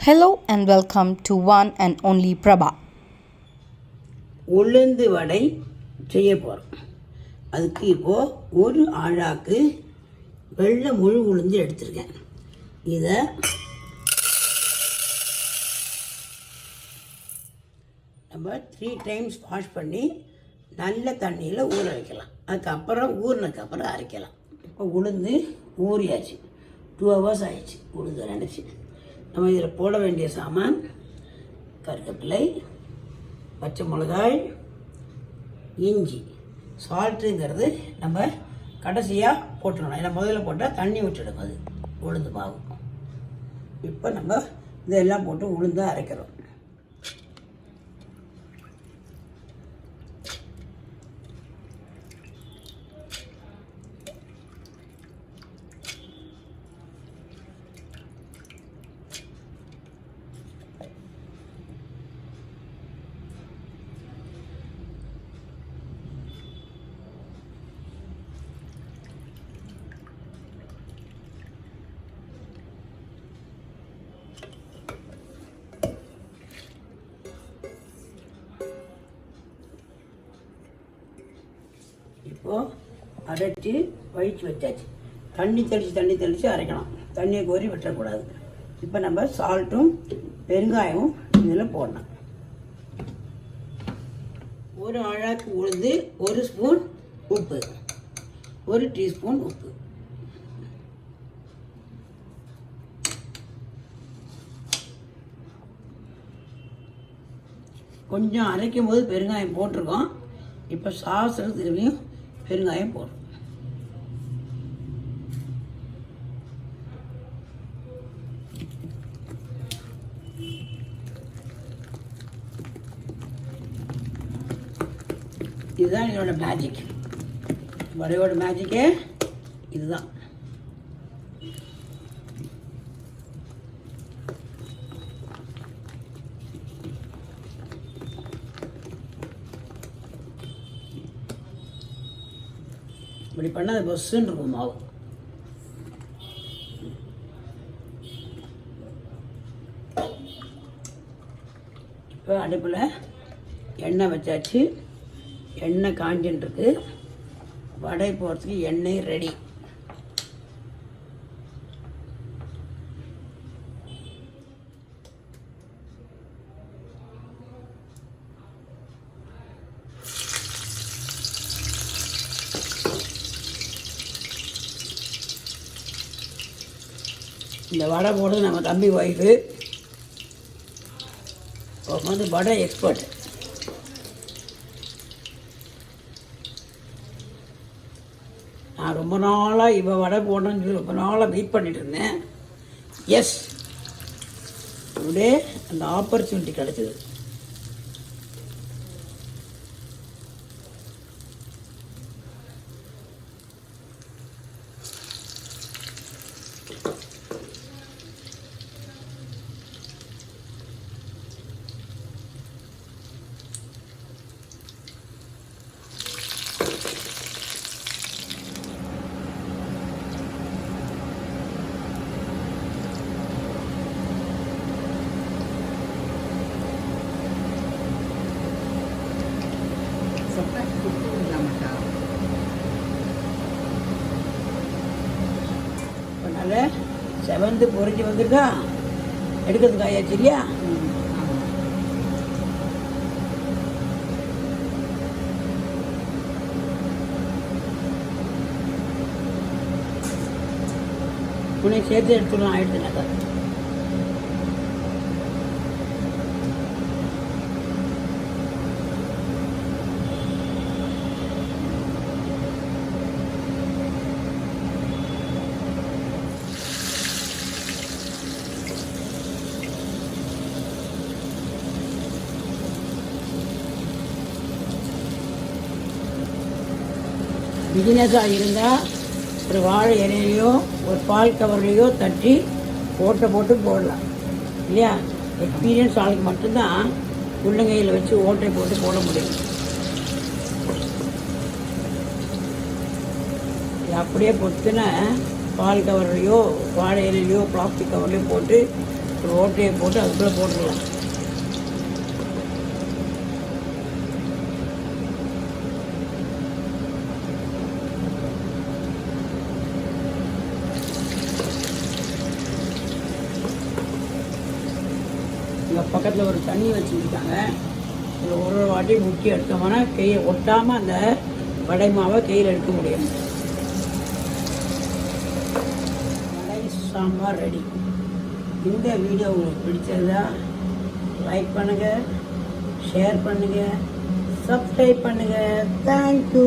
Hello and welcome to one and only Prabha. உளுந்து வடை செய்ய போகிறோம். அதுக்கு இப்போது ஒரு ஆழாக்கு வெள்ளை முழு உளுந்து எடுத்துருக்கேன். இதை நம்ம 3 times வாஷ் பண்ணி நல்ல தண்ணியில் ஊற வைக்கலாம். அதுக்கப்புறம் ஊறினதுக்கப்புறம் அரைக்கலாம். இப்போ உளுந்து ஊறியாச்சு, 2 hours ஆயிடுச்சு. உளுந்து நினச்சி நம்ம இதில் போட வேண்டிய சாமான் கருவேப்பிலை, பச்சை மிளகாய், இஞ்சி. சால்ட்டுங்கிறது நம்ம கடைசியாக போட்டுடணும். ஏன்னா முதல்ல போட்டால் தண்ணி விட்டுடும் அது உளுந்து மாவு. இப்போ நம்ம இதெல்லாம் போட்டு உளுந்து அரைக்கிறோம். இப்போது அரைச்சி வழித்து வச்சாச்சு. தண்ணி தெளித்து அரைக்கணும். தண்ணியை கோரி விட்டுறக்கூடாது. இப்போ நம்ம சால்ட்டும் பெருங்காயமும் இதில் போடணும். ஒரு ஆழாக்கு உளுந்து 1 ஸ்பூன் உப்பு, 1 டீஸ்பூன் உப்பு. கொஞ்சம் அரைக்கும் போது பெருங்காயம் போட்டிருக்கோம். இப்போ சாஸ்திரம் திரும்பியும் பெருங்காயம் போடுறோம். இதுதான் இதோட மேஜிக். வடையோட மேஜிக்கே இதுதான். இப்படி பண்ணால் அது பஸ்ஸுன்னு இருக்கும் மாவு. இப்போ அடுப்பில் எண்ணெய் வச்சாச்சு. எண்ணெய் காஞ்சின்னு இருக்கு. வடை போகிறதுக்கு எண்ணெய் ரெடி. இந்த வடை போடுறது நம்ம தம்பி ஒய்ஃபு. வந்து வடை எக்ஸ்பர்ட். நான் ரொம்ப நாளாக இப்போ வடை போடணும்னு சொல்லி ரொம்ப நாளாக வெயிட் பண்ணிட்டு இருந்தேன். எஸ், அப்படியே அந்த ஆப்பர்ச்சுனிட்டி கிடச்சிது. அதனால் செவந்து பொறிஞ்சு வந்துருக்கா, எடுக்கிறதுக்கு ஆயாச்சு இல்லையா? உன்னை சேர்த்து எடுத்துக்கலாம். ஆயிடுச்சுனாக்கா பிகினஸாக இருந்தால் ஒரு வாழை இலையிலையோ ஒரு பால் கவர்லையோ தட்டி போட்டு போடலாம் இல்லையா? எக்ஸ்பீரியன்ஸ் ஆளுக்கு மட்டும்தான் உள்ளங்கையில் வச்சு ஓட்டை போட்டு போட முடியும். அப்படியே பொத்துன பால் கவர்லையோ வாழை இலையிலையோ பிளாஸ்டிக் கவர்லையோ போட்டு ஒரு ஓட்டையை போட்டு அதுக்குள்ளே போட்டுடலாம். இங்கே பக்கத்தில் ஒரு தண்ணி வச்சுருக்காங்க. இதில் ஒரு வாட்டி முக்கி எடுத்தோம்னா கையை ஒட்டாமல் அந்த வடை மாவை கையில் எடுக்க முடியும். வடை சாம்பார் ரெடி. இந்த வீடியோ உங்களுக்கு பிடிச்சதா லைக் பண்ணுங்கள், ஷேர் பண்ணுங்கள், சப்ஸ்கிரைப் பண்ணுங்கள். தேங்க்யூ.